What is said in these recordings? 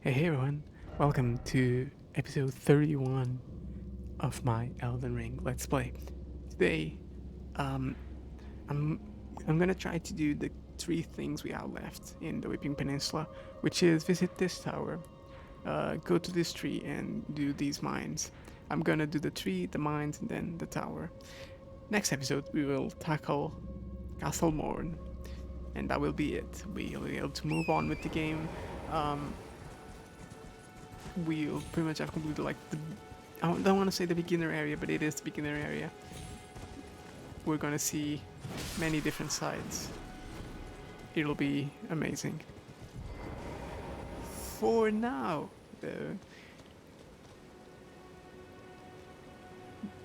Hey everyone, welcome to episode 31 of my Elden Ring Let's Play. Today, um, I'm I'm gonna try to do the three things we have left in the Weeping Peninsula, which is visit this tower, go to this tree, and do these mines. I'm gonna do the tree, the mines, and then the tower. Next episode, we will tackle Castle Morn, and that will be it. We'll be able to move on with the game. Um, we'll pretty much have completed like I don't want to say the beginner area, but it is the beginner area. We're gonna see many different sides. It'll be amazing. For now, the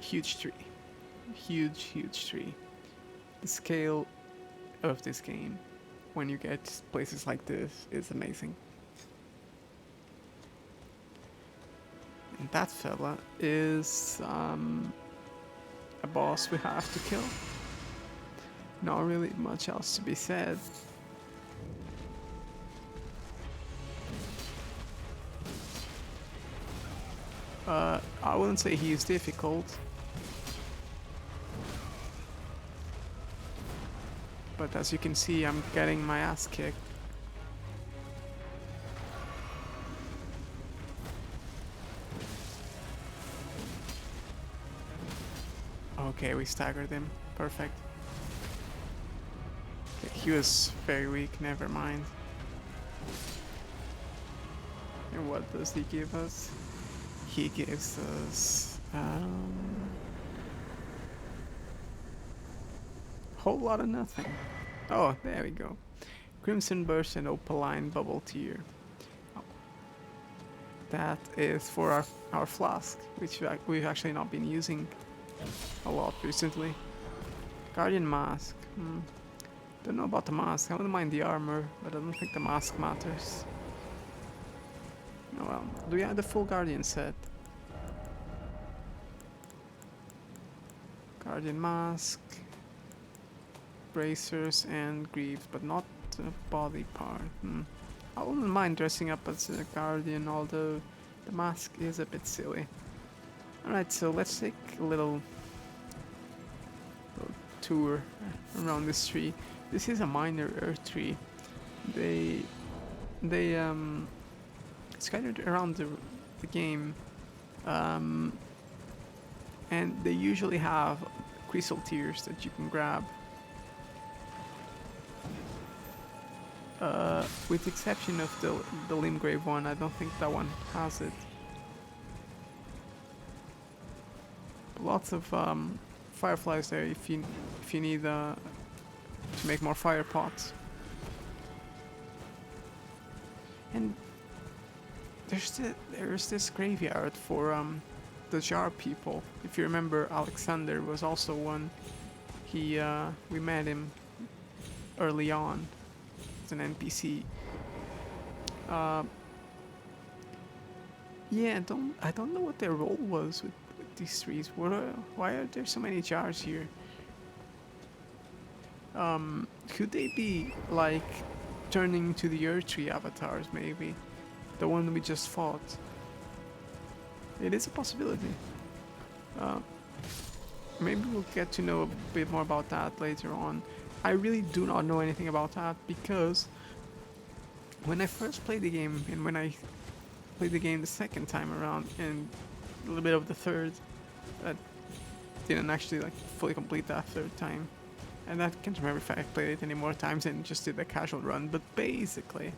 huge tree, huge tree. The scale of this game, when you get places like this, is amazing. And that fella is a boss we have to kill. Not really much else to be said. I wouldn't say he is difficult, but as you can see, I'm getting my ass kicked. Okay, we staggered him. Perfect. Okay, he was very weak, never mind. And what does he give us? He gives us whole lot of nothing. Oh, there we go. Crimson Burst and Opaline Bubble Tear. Oh, that is for our flask, which we've actually not been using a lot recently. Guardian Mask. Don't know about the mask. I wouldn't mind the armor, but I don't think the mask matters. Oh well. Do we have the full Guardian set? Guardian Mask, bracers, and greaves, but not the body part. I wouldn't mind dressing up as a Guardian, although the mask is a bit silly. Alright, so let's take a little tour around this tree. This is a minor earth tree. They scattered around the game, and they usually have crystal tears that you can grab. With the exception of the Limgrave one, I don't think that one has it. Lots of fireflies there if you need to make more fire pots. And there's this graveyard for the jar people. If you remember, Alexander was also one. We met him early on as an NPC. Yeah, I don't know what their role was with these trees. Why are there so many jars here? Could they be like turning into the Earth Tree avatars, maybe? The one we just fought. It is a possibility. Maybe we'll get to know a bit more about that later on. I really do not know anything about that because when I first played the game and when I played the game the second time around and a little bit of the third, I didn't actually like fully complete that third time. And I can't remember if I played it any more times and just did a casual run, but basically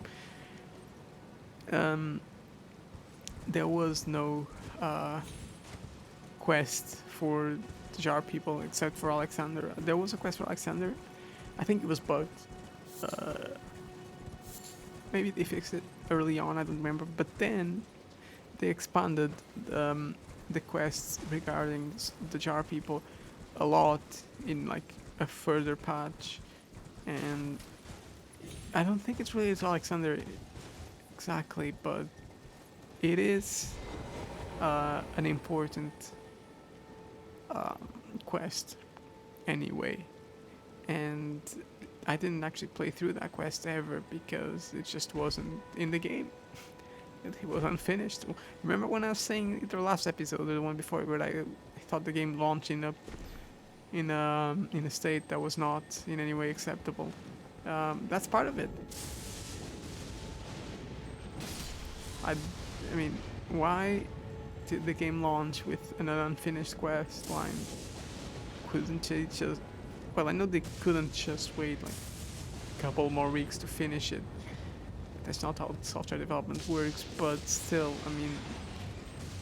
there was no quest for the jar people except for Alexander. There was a quest for Alexander. I think it was bugged. Maybe they fixed it early on, I don't remember. But then they expanded the quests regarding the jar people a lot in like a further patch, and I don't think it's related to Alexander exactly, but it is an important quest anyway. And I didn't actually play through that quest ever because it just wasn't in the game. It was unfinished. Remember when I was saying the last episode or the one before where I thought the game launched in a state that was not in any way acceptable. That's part of it. I mean, why did the game launch with an unfinished quest line? Couldn't they just? Well, I know they couldn't just wait like a couple more weeks to finish it. That's not how software development works. But still, I mean,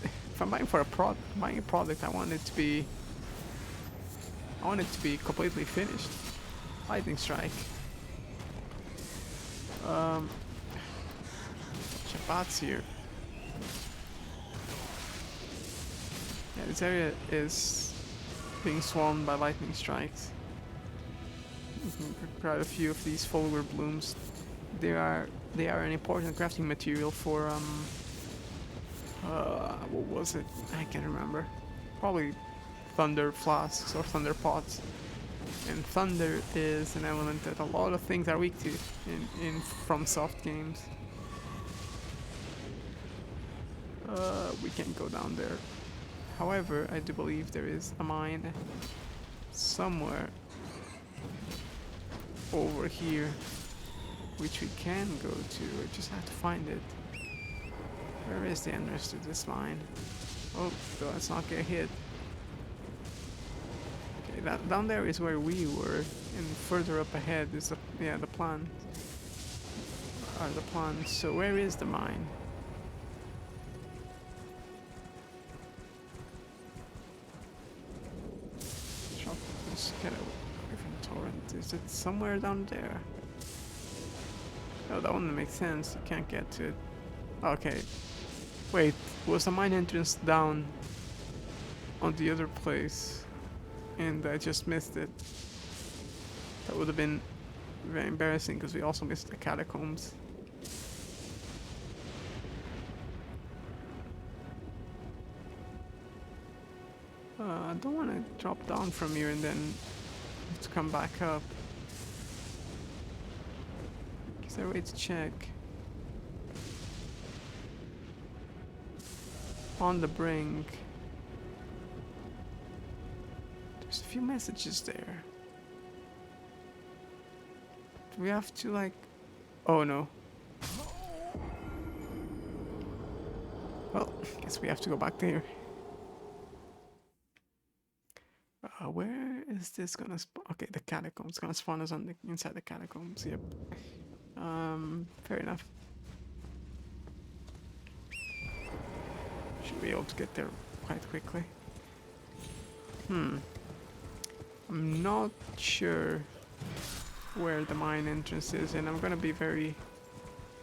if I'm buying buying a product, I want it to be completely finished. Lightning strike. Shabbat's here. Yeah, this area is being swarmed by lightning strikes. You can grab a few of these follower blooms. They are an important crafting material for what was it? I can't remember. Probably thunder flasks or thunder pots. And thunder is an element that a lot of things are weak to in FromSoft games. We can't go down there. However, I do believe there is a mine somewhere over here which we can go to. I just have to find it. Where is the entrance to this mine? Oh, let's not get hit. Okay, that down there is where we were, and further up ahead is the plant. Are the plants? So where is the mine? Let's get away from torrent. Is it somewhere down there? Oh, that one makes sense. You can't get to it. Okay. Wait, was the mine entrance down on the other place? And I just missed it. That would have been very embarrassing because we also missed the catacombs. I don't want to drop down from here and then have to come back up. Is there a way to check? On the brink. There's a few messages there. Do we have to like... Oh no. Well, guess we have to go back there. Where is this gonna spawn? Okay, the catacombs. It's gonna spawn us on inside the catacombs. Yep. Fair enough. Should be able to get there quite quickly. I'm not sure where the mine entrance is, and I'm gonna be very,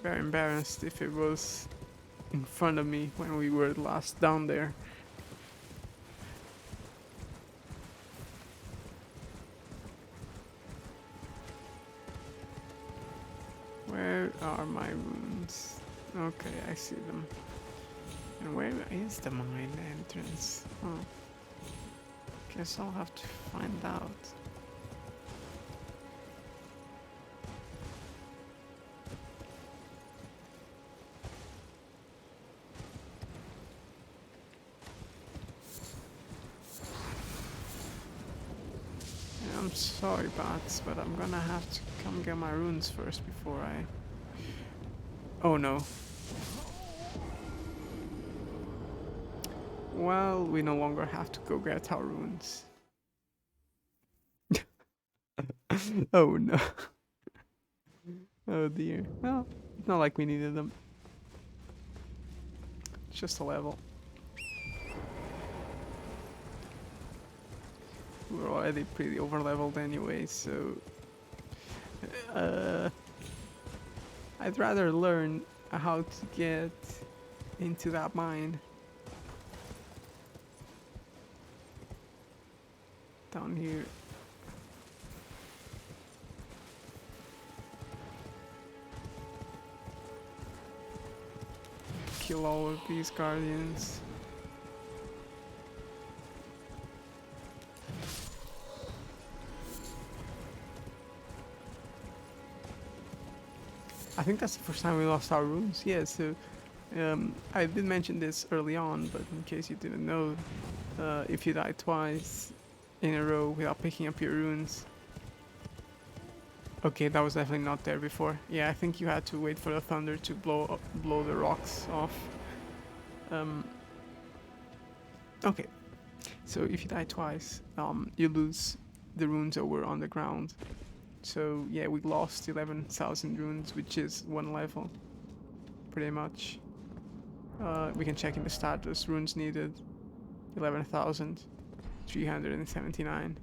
very embarrassed if it was in front of me when we were last down there. Where are my runes? Okay, I see them. And where is the mine entrance? Oh. Guess I'll have to find out. Yeah, I'm sorry, Bats, but I'm gonna have to come get my runes first before I... Oh no. Well, we no longer have to go get our runes. Oh no. Oh dear. Well, it's not like we needed them. It's just a level. We're already pretty over leveled anyway, so... I'd rather learn how to get into that mine. Down here. Kill all of these guardians. I think that's the first time we lost our runes. Yeah, so I did mention this early on, but in case you didn't know, if you die twice in a row without picking up your runes. Okay, that was definitely not there before. Yeah, I think you had to wait for the thunder to blow the rocks off. Um, okay, so if you die twice, you lose the runes that were on the ground. So yeah, we lost 11,000 runes, which is one level, pretty much. We can check in the status. Runes needed 11,379.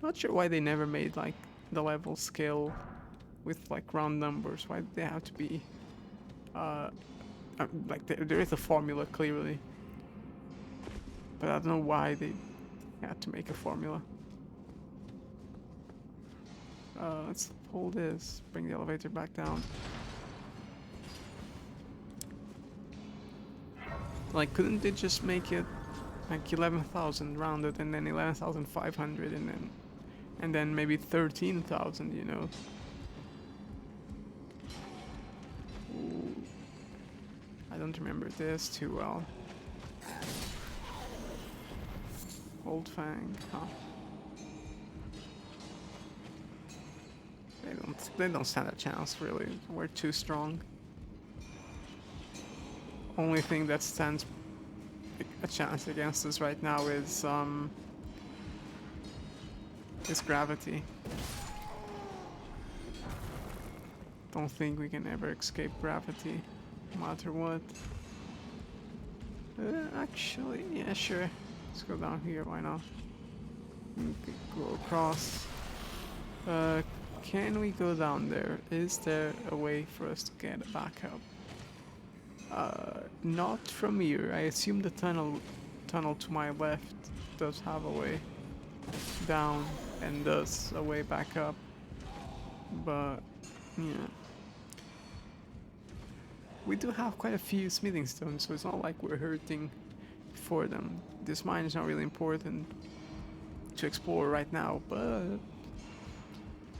Not sure why they never made like the level scale with like round numbers. Why did they have to be like there is a formula clearly, but I don't know why they had to make a formula. Let's pull this, bring the elevator back down. Like, couldn't they just make it like 11,000 rounded and then 11,500 and then maybe 13,000, you know? Ooh. I don't remember this too well. Old Fang, huh? They don't stand a chance really. We're too strong. Only thing that stands a chance against us right now is gravity. Don't think we can ever escape gravity, no matter what. Actually, yeah, sure. Let's go down here. Why not? We could go across. Can we go down there? Is there a way for us to get back up? Not from here. I assume the tunnel to my left does have a way down and thus a way back up. But yeah, we do have quite a few smithing stones, so it's not like we're hurting for them. This mine is not really important to explore right now, but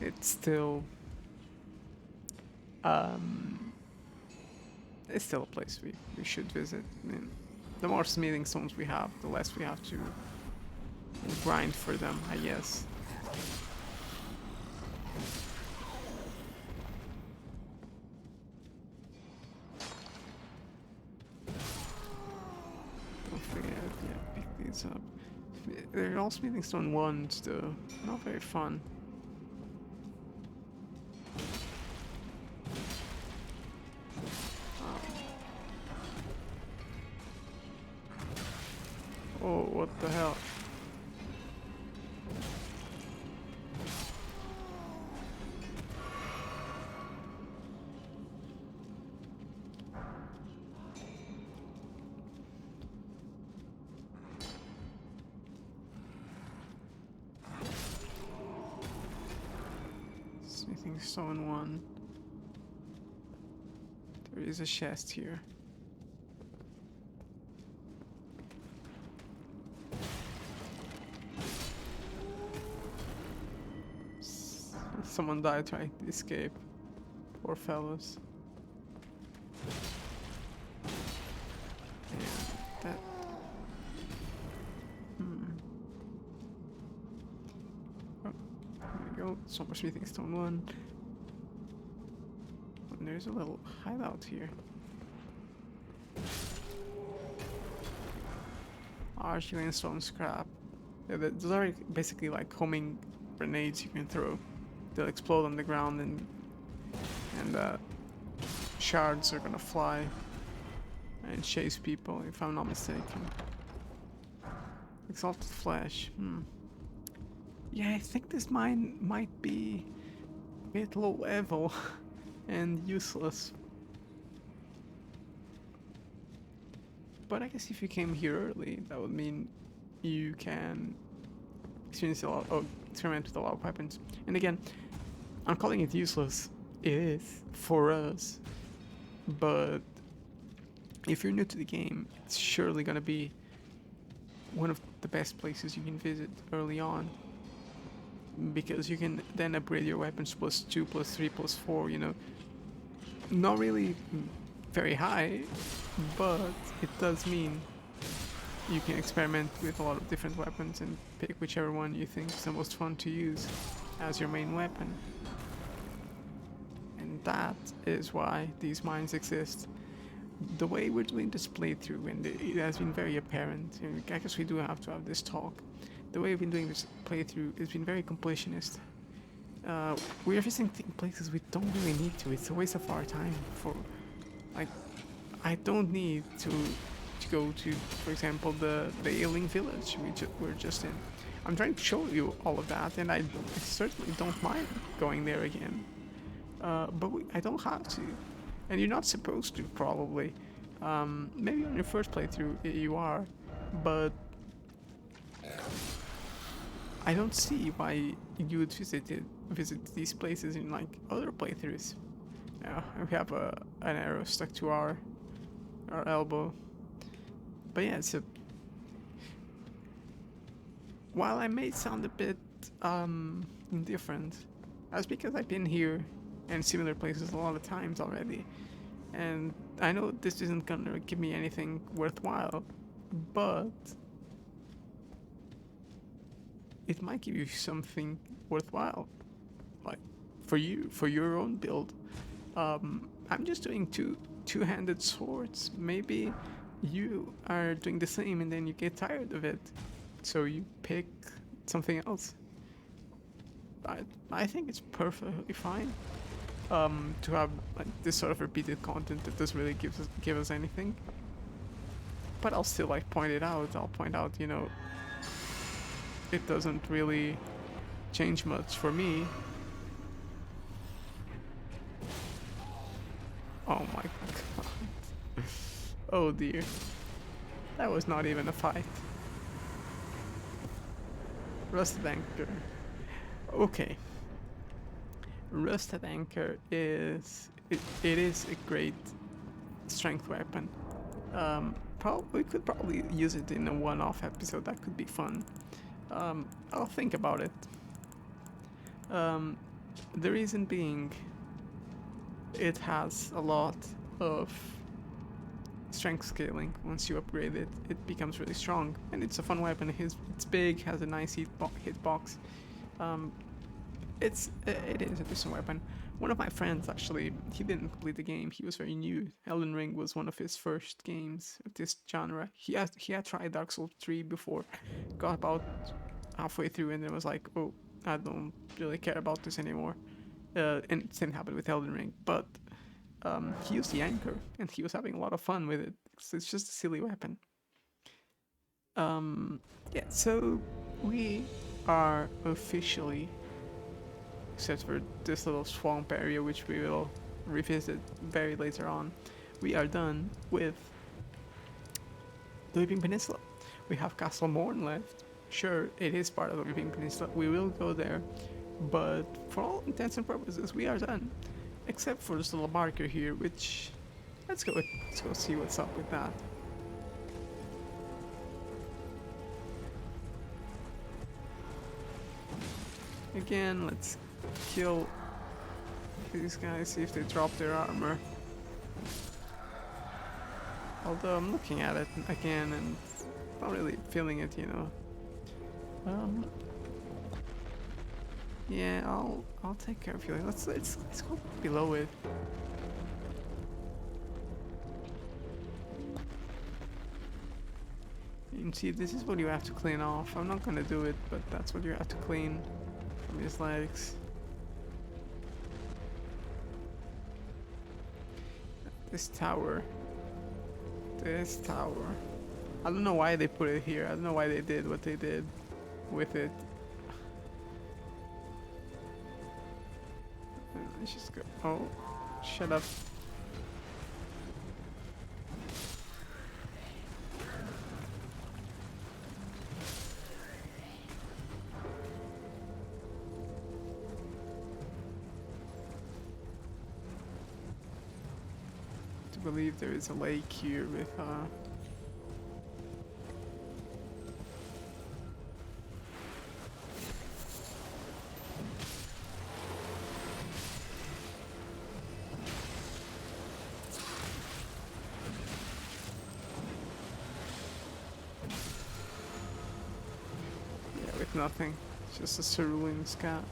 it's still it's still a place we should visit. I mean, the more smithing stones we have, the less we have to grind for them, I guess. Don't forget, yeah, pick these up. They're all smithing stone ones, though. Not very fun. Oh, what the hell? Smithing stone one. There is a chest here. Someone died trying to escape. Poor fellows. Yeah, that. Oh, there we go. Somber smithing stone one. And there's a little hideout here. Argile stone scrap. Yeah, those are basically like homing grenades you can throw. They'll explode on the ground and shards are gonna fly and chase people, if I'm not mistaken. Exalted flesh. Yeah, I think this mine might be a bit low level and useless. But I guess if you came here early, that would mean you can experiment with a lot of weapons. And again, I'm calling it useless. It is for us, but if you're new to the game, it's surely gonna be one of the best places you can visit early on, because you can then upgrade your weapons +2, +3, +4. You know, not really very high, but it does mean you can experiment with a lot of different weapons and pick whichever one you think is the most fun to use as your main weapon. And that is why these mines exist. The way we're doing this playthrough, and it has been very apparent, and I guess we do have to have this talk. The way we've been doing this playthrough has been very completionist. We're visiting places we don't really need to. It's a waste of our time. Like, I don't need to go to, for example, the ailing village we're just in. I'm trying to show you all of that, and I certainly don't mind going there again. But I don't have to. And you're not supposed to, probably. Maybe on your first playthrough you are, but I don't see why you would visit these places in like other playthroughs. Now we have an arrow stuck to our elbow. But yeah, so while I may sound a bit indifferent, that's because I've been here and similar places a lot of times already. And I know this isn't gonna give me anything worthwhile, but it might give you something worthwhile, like for you, for your own build. I'm just doing two-handed swords. Maybe you are doing the same and then you get tired of it, so you pick something else. I think it's perfectly fine to have like this sort of repeated content that doesn't really give us anything. But I'll still like point it out. I'll point out, you know, it doesn't really change much for me. Oh my god. Oh dear. That was not even a fight. Rusted Anchor. Okay. Rusted Anchor is it is a great strength weapon. We could probably use it in a one-off episode. That could be fun. I'll think about it. The reason being, it has a lot of strength scaling. Once you upgrade it, it becomes really strong, and it's a fun weapon. It's big, has a nice hitbox. It is a decent weapon. One of my friends, actually, he didn't complete the game. He was very new. Elden Ring was one of his first games of this genre. He had tried Dark Souls 3 before, got about halfway through, and then was like, oh, I don't really care about this anymore. And it same happened with Elden Ring, but he used the anchor, and he was having a lot of fun with it. It's just a silly weapon. Yeah, so we are officially, except for this little swamp area, which we will revisit very later on, we are done with the Weeping Peninsula. We have Castle Morn left. Sure, it is part of the Weeping Peninsula. We will go there, but for all intents and purposes, we are done. Except for this little marker here, which let's go see what's up with that. Again, let's kill these guys, see if they drop their armor. Although I'm looking at it again and not really feeling it, you know. Yeah, I'll take care of you. Let's go below it. You can see this is what you have to clean off. I'm not gonna do it, but that's what you have to clean from his legs. This tower. I don't know why they put it here. I don't know why they did what they did with it. Let's just go. Oh, shut up. I believe there is a lake here with nothing. It's just a cerulean scat.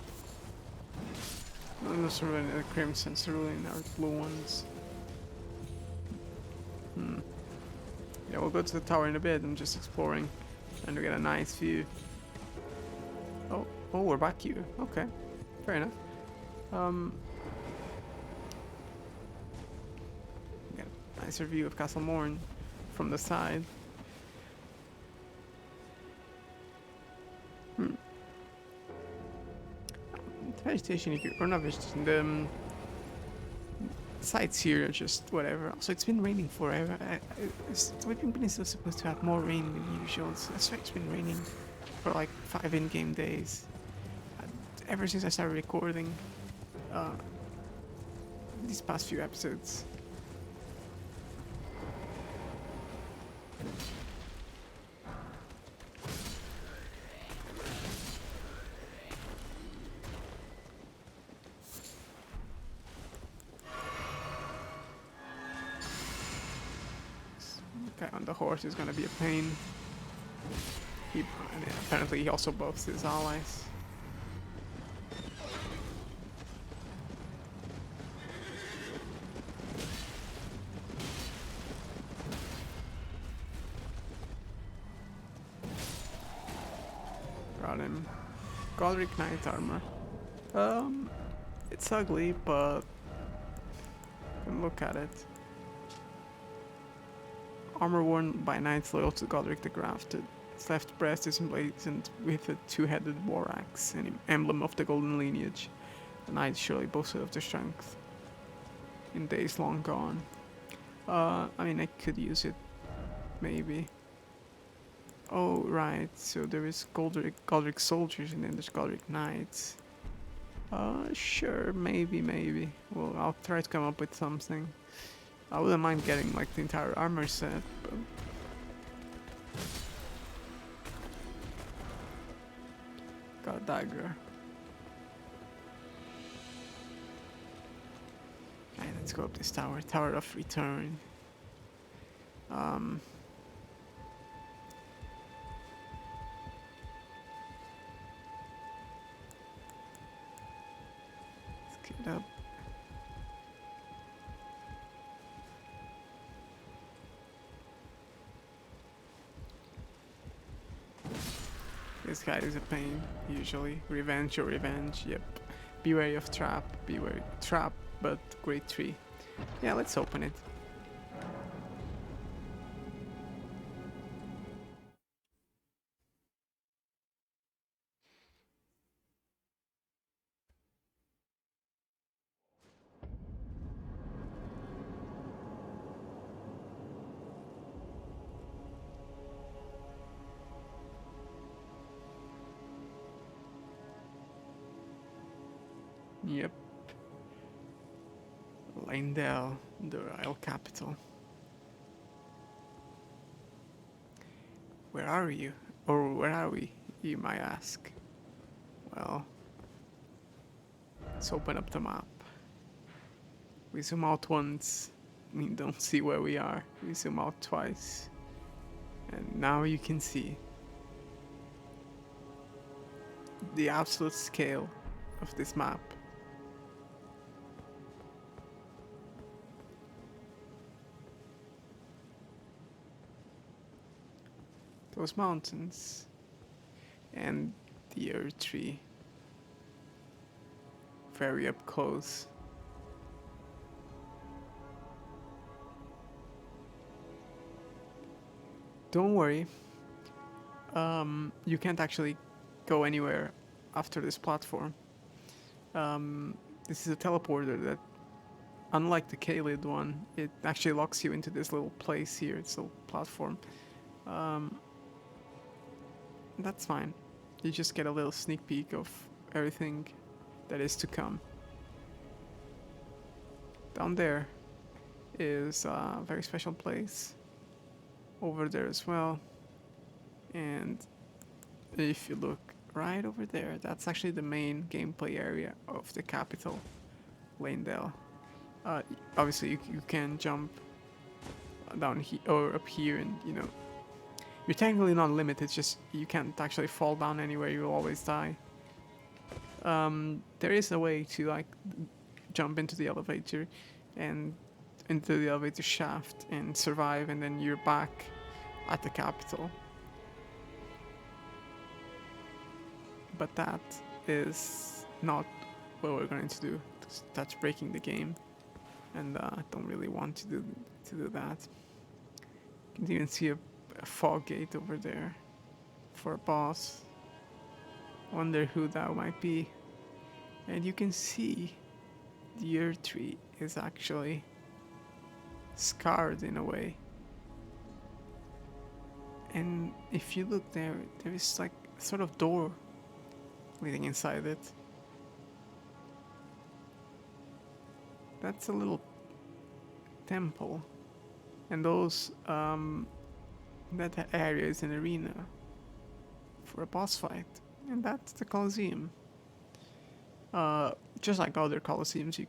No cerulean, crimson cerulean are blue ones. Yeah, we'll go to the tower in a bit. I'm just exploring, trying to get a nice view. Oh, we're back here. Okay, fair enough. Get a nicer view of Castle Morn from the side. The vegetation here, or not vegetation, the sites here are just whatever. Also, it's been raining forever. We've been so supposed to have more rain than usual. So I swear it's been raining for like 5 in-game days. Ever since I started recording these past few episodes. Okay, on the horse is gonna be a pain. Apparently he also buffs his allies. Got him. Godric Knight armor. It's ugly, but you can look at it. Armor worn by knights loyal to Godric the Grafted. Its left breast is emblazoned with a two-headed war axe, an emblem of the golden lineage. The knight surely boasted of their strength in days long gone. I mean, I could use it, maybe. Oh, right, so there is Godric soldiers and then there's Godric knights. Sure, maybe. Well, I'll try to come up with something. I wouldn't mind getting like the entire armor set, but... Got a dagger. Okay, let's go up this tower. Tower of Return. Let's get up. This guy is a pain, usually. Revenge or revenge, yep. Be wary of trap, but great tree. Yeah, let's open it. Yep. Leyndell, the royal capital. Where are you? Or where are we, you might ask? Well, let's open up the map. We zoom out once, we don't see where we are. We zoom out twice. And now you can see the absolute scale of this map. Those mountains and the Earth Tree very up close. Don't worry, you can't actually go anywhere after this platform. This is a teleporter that, unlike the K-lid one, it actually locks you into this little place here, it's a little platform. That's fine. You just get a little sneak peek of everything that is to come. Down there is a very special place. Over there as well. And if you look right over there, that's actually the main gameplay area of the capital, Leyndell. Obviously you can jump down here or up here and, you know, You're technically not limited, it's just you can't actually fall down anywhere, you'll always die. There is a way to like jump into the elevator and into the elevator shaft and survive, and then you're back at the capital. But that is not what we're going to do. That's breaking the game, and I don't really want to do that. You can even see a fog gate over there for a boss. Wonder who that might be. And you can see the earth tree is actually scarred in a way. And if you look there, there is like a sort of door leading inside it. That's a little temple. And those, that area is an arena for a boss fight. And that's the Colosseum. Just like other Colosseums, you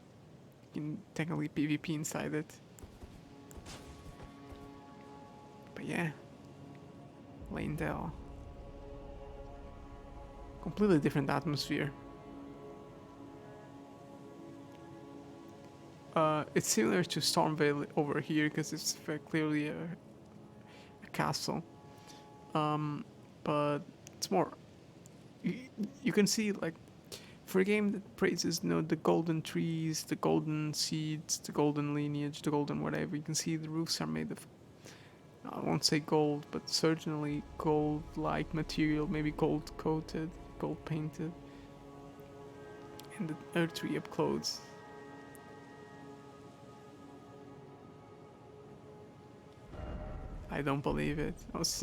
can technically PvP inside it. But yeah, Leyndell. Completely different atmosphere. It's similar to Stormvale over here because it's very clearly a castle. But it's more. You can see, like, for a game that praises, the golden trees, the golden seeds, the golden lineage, the golden whatever, you can see the roofs are made of, I won't say gold, but certainly gold-like material, maybe gold coated, gold painted. And the earth tree up close. I don't believe it. I was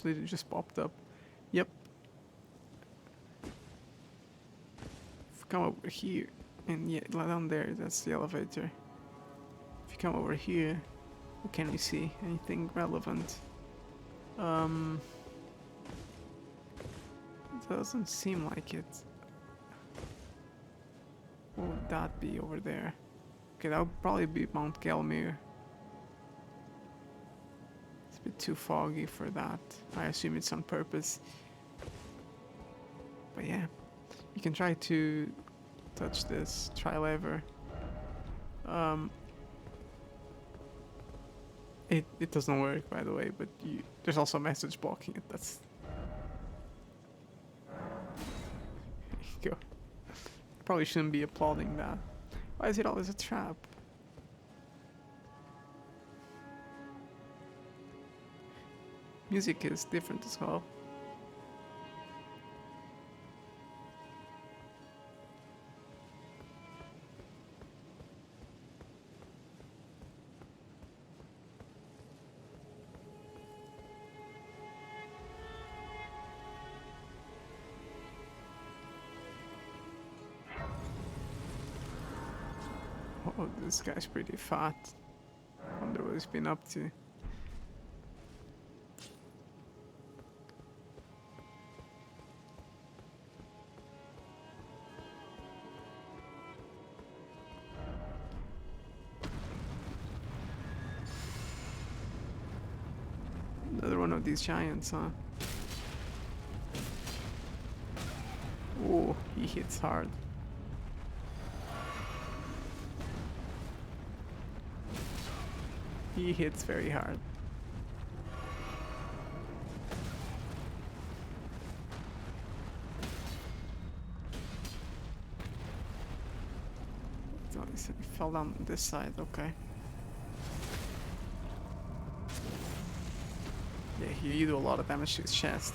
literally just popped up. Yep. If you come over here, and yeah, down there, that's the elevator. If you come over here, what can we see? Anything relevant? Doesn't seem like it. What would that be over there? Okay, that would probably be Mount Gelmir. It's a bit too foggy for that. I assume it's on purpose. But yeah, you can try to touch this tri-lever. It doesn't work, by the way, but there's also a message blocking it. That's... There you go. Probably shouldn't be applauding that. Why is it always a trap? Music is different as well. Oh, this guy's pretty fat. Wonder what he's been up to. Another one of these giants, huh? Oh, he hits hard. He hits very hard. So he fell down this side, okay. Yeah, you do a lot of damage to his chest.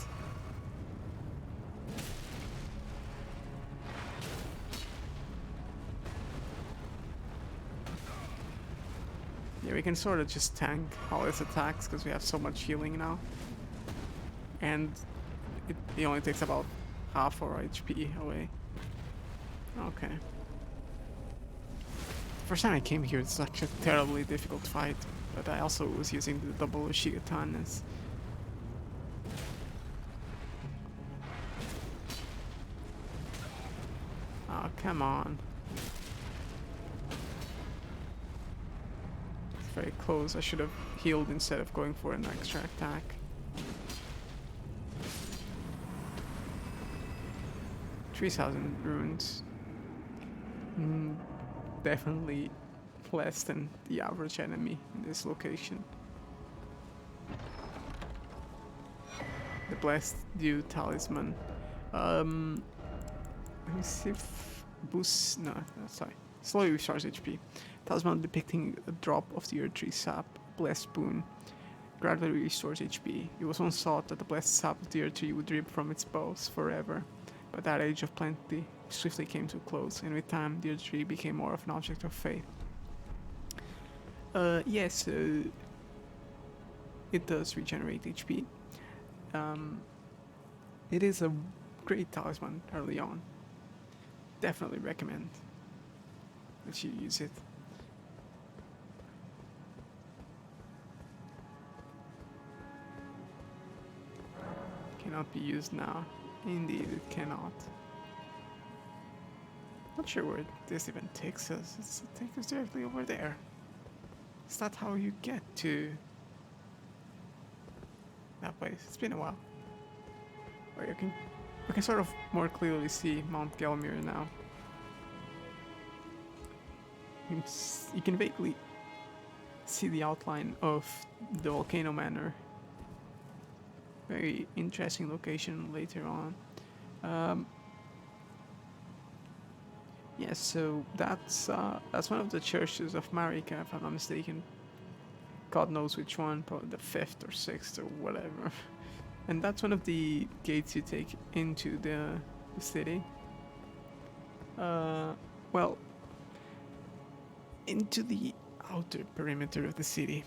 Yeah, we can sort of just tank all his attacks because we have so much healing now. And it only takes about half our HP away. Okay. First time I came here, it's such a terribly difficult fight, but I also was using the double Ushigatanas. Oh, come on. It's very close. I should have healed instead of going for an extra attack. 3,000 runes. Mm, definitely less than the average enemy in this location. The Blessed Dew Talisman. Let me see if boosts. No, sorry. Slowly restores HP. Talisman depicting a drop of the Earth Tree sap, blessed boon. Gradually restores HP. It was once thought that the blessed sap of the Earth Tree would drip from its boughs forever, but that age of plenty swiftly came to a close, and with time, the Earth Tree became more of an object of faith. Yes, it does regenerate HP. It is a great talisman early on. Definitely recommend that you use it. Cannot be used now. Indeed, it cannot. Not sure where this even takes us. It takes us directly over there. Is that how you get to that place? It's been a while. Oh, you can sort of more clearly see Mount Gelmir now. You can vaguely see the outline of the Volcano Manor. Very interesting location later on. Yes, so that's one of the churches of Marika, if I'm not mistaken. God knows which one, probably the 5th or 6th or whatever. And that's one of the gates you take into the city. Well, into the outer perimeter of the city.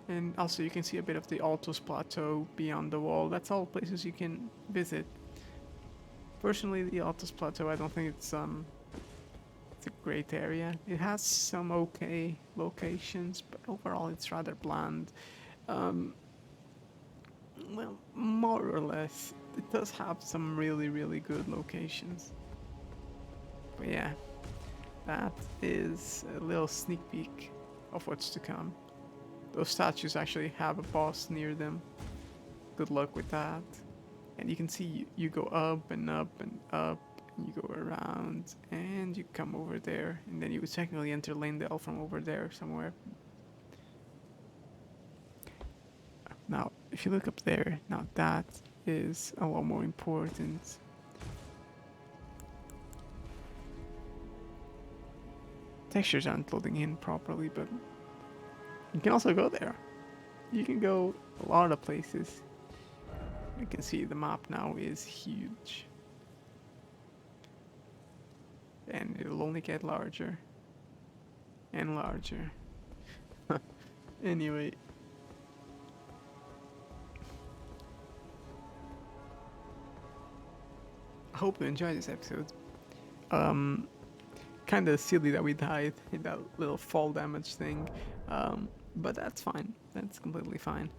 And also you can see a bit of the Altos Plateau beyond the wall. That's all places you can visit. Personally, the Altos Plateau, I don't think it's a great area. It has some okay locations, but overall it's rather bland. Well, more or less. It does have some really, really good locations. But yeah, that is a little sneak peek of what's to come. Those statues actually have a boss near them. Good luck with that. And you can see you go up and up and up, and you go around, and you come over there, and then you would technically enter Leyndell from over there somewhere. Now, if you look up there, now that is a lot more important. Textures aren't loading in properly, but you can also go there. You can go a lot of places. You can see the map now is huge. And it'll only get larger and larger. Anyway. I hope you enjoyed this episode. Kinda silly that we died in that little fall damage thing. But that's fine. That's completely fine.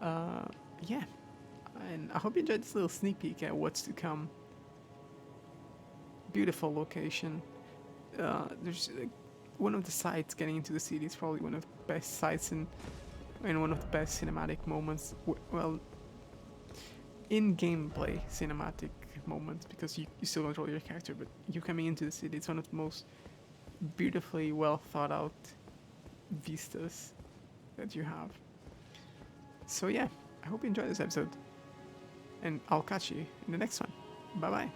Yeah. And I hope you enjoyed this little sneak peek at what's to come. Beautiful location. There's one of the sites getting into the city is probably one of the best sites and one of the best cinematic moments. Well, in gameplay cinematic moments, because you still control your character, but you coming into the city, it's one of the most beautifully well thought out vistas that you have. So yeah, I hope you enjoyed this episode, and I'll catch you in the next one. Bye bye.